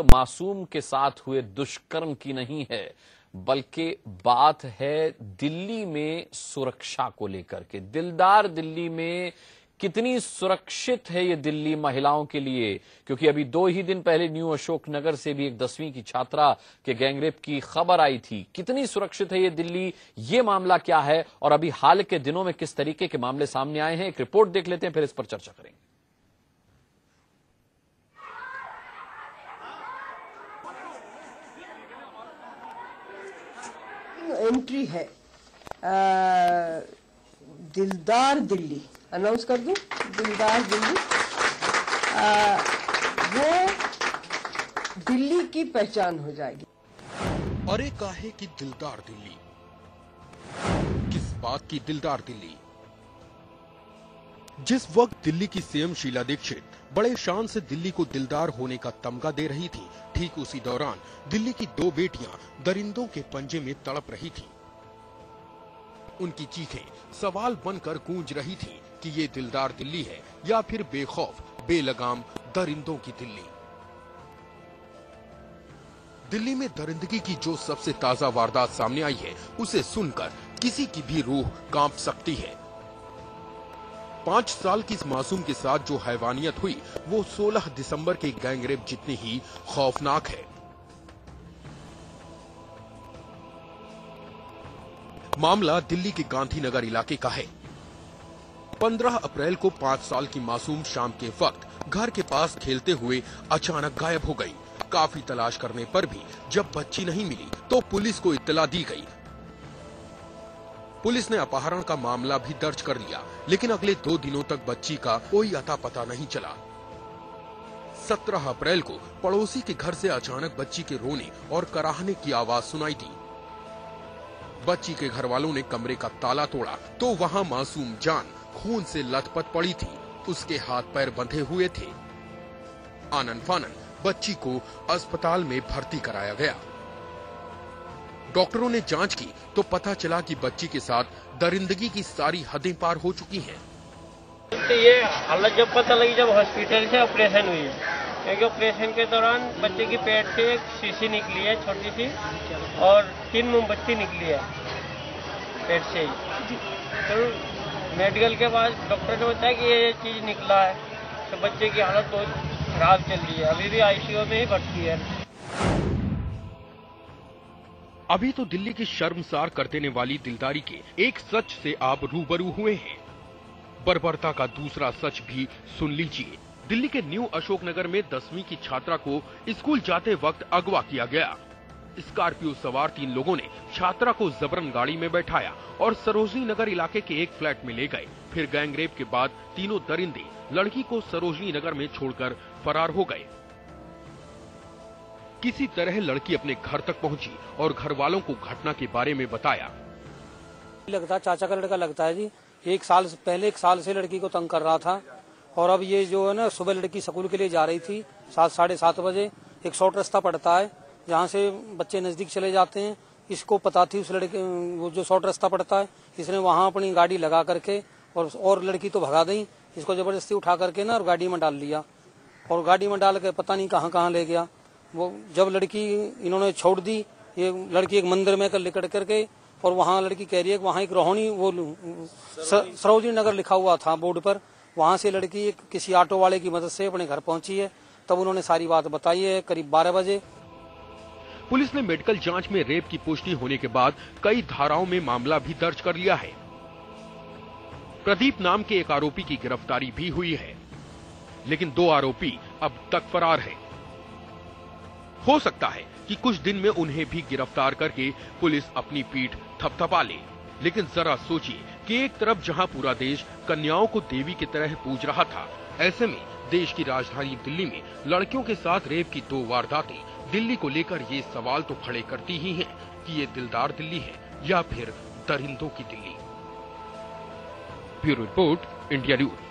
मासूम के साथ हुए दुष्कर्म की नहीं है, बल्कि बात है दिल्ली में सुरक्षा को लेकर के। दिलदार दिल्ली में कितनी सुरक्षित है ये दिल्ली महिलाओं के लिए, क्योंकि अभी 2 ही दिन पहले न्यू अशोक नगर से भी एक 10वीं की छात्रा के गैंगरेप की खबर आई थी। कितनी सुरक्षित है ये दिल्ली, ये मामला क्या है और अभी हाल के दिनों में किस तरीके के मामले सामने आए हैं, एक रिपोर्ट देख लेते हैं, फिर इस पर चर्चा करेंगे। एंट्री है दिलदार दिल्ली, अनाउंस कर दूं, दिलदार दिल्ली। वो दिल्ली की पहचान हो जाएगी। अरे काहे की दिलदार दिल्ली, किस बात की दिलदार दिल्ली? जिस वक्त दिल्ली की सीएम शीला दीक्षित बड़े शान से दिल्ली को दिलदार होने का तमगा दे रही थी, ठीक उसी दौरान दिल्ली की 2 बेटियां दरिंदों के पंजे में तड़प रही थीं। उनकी चीखें सवाल बनकर गूंज रही थीं कि ये दिलदार दिल्ली है या फिर बेखौफ बेलगाम दरिंदों की दिल्ली। दिल्ली में दरिंदगी की जो सबसे ताजा वारदात सामने आई है, उसे सुनकर किसी की भी रूह कांप सकती है। 5 साल की इस मासूम के साथ जो हैवानियत हुई, वो 16 दिसंबर के गैंगरेप जितनी ही खौफनाक है। मामला दिल्ली के गांधीनगर इलाके का है। 15 अप्रैल को 5 साल की मासूम शाम के वक्त घर के पास खेलते हुए अचानक गायब हो गई। काफी तलाश करने पर भी जब बच्ची नहीं मिली तो पुलिस को इत्तला दी गई। पुलिस ने अपहरण का मामला भी दर्ज कर लिया, लेकिन अगले 2 दिनों तक बच्ची का कोई अता पता नहीं चला। 17 अप्रैल को पड़ोसी के घर से अचानक बच्ची के रोने और कराहने की आवाज सुनाई दी। बच्ची के घर वालों ने कमरे का ताला तोड़ा तो वहां मासूम जान खून से लथपथ पड़ी थी। उसके हाथ पैर बंधे हुए थे। आनन फानन बच्ची को अस्पताल में भर्ती कराया गया। डॉक्टरों ने जांच की तो पता चला कि बच्ची के साथ दरिंदगी की सारी हदें पार हो चुकी हैं। ये हालत जब पता लगी जब हॉस्पिटल से ऑपरेशन हुई है, क्योंकि ऑपरेशन के दौरान बच्चे की पेट से एक शीशी निकली है छोटी सी और 3 मोमबत्ती निकली है पेट से ही। तो मेडिकल के बाद डॉक्टर ने बताया कि ये चीज निकला है। तो बच्चे की हालत बहुत खराब चल रही है, अभी भी आईसीयू में ही भर्ती है। अभी तो दिल्ली की शर्मसार कर देने वाली दिलदारी के एक सच से आप रूबरू हुए हैं। बर्बरता का दूसरा सच भी सुन लीजिए। दिल्ली के न्यू अशोकनगर में 10वीं की छात्रा को स्कूल जाते वक्त अगवा किया गया। स्कॉर्पियो सवार 3 लोगों ने छात्रा को जबरन गाड़ी में बैठाया और सरोजनी नगर इलाके के एक फ्लैट में ले गए। फिर गैंगरेप के बाद तीनों दरिंदे लड़की को सरोजनी नगर में छोड़कर फरार हो गए। किसी तरह लड़की अपने घर तक पहुंची और घर वालों को घटना के बारे में बताया। लगता चाचा का लड़का लगता है जी, 1 साल पहले 1 साल से लड़की को तंग कर रहा था। और अब ये जो है ना, सुबह लड़की स्कूल के लिए जा रही थी 7 साढ़े 7 बजे। एक शॉर्ट रास्ता पड़ता है जहाँ से बच्चे नजदीक चले जाते हैं। इसको पता थी उस लड़के, वो जो शॉर्ट रास्ता पड़ता है, इसने वहाँ अपनी गाड़ी लगा करके और लड़की तो भगा दी। इसको जबरदस्ती उठा करके ना और गाड़ी में डाल लिया और गाड़ी में डाल के पता नहीं कहाँ कहाँ ले गया। वो जब लड़की इन्होंने छोड़ दी, ये लड़की एक मंदिर में लिकड़ करके, और वहाँ लड़की कह रही है कि वहाँ एक रोहिणी, वो सरोजनी नगर लिखा हुआ था बोर्ड पर, वहाँ से लड़की किसी ऑटो वाले की मदद से अपने घर पहुंची है। तब उन्होंने सारी बात बताई है करीब 12 बजे। पुलिस ने मेडिकल जांच में रेप की पुष्टि होने के बाद कई धाराओं में मामला भी दर्ज कर लिया है। प्रदीप नाम के एक आरोपी की गिरफ्तारी भी हुई है, लेकिन 2 आरोपी अब तक फरार हैं। हो सकता है कि कुछ दिन में उन्हें भी गिरफ्तार करके पुलिस अपनी पीठ थपथपा ले, लेकिन जरा सोचिए कि एक तरफ जहां पूरा देश कन्याओं को देवी की तरह पूज रहा था, ऐसे में देश की राजधानी दिल्ली में लड़कियों के साथ रेप की 2 वारदातें दिल्ली को लेकर ये सवाल तो खड़े करती ही हैं कि ये दिलदार दिल्ली है या फिर दरिंदों की Delhi. Bureau report, India news.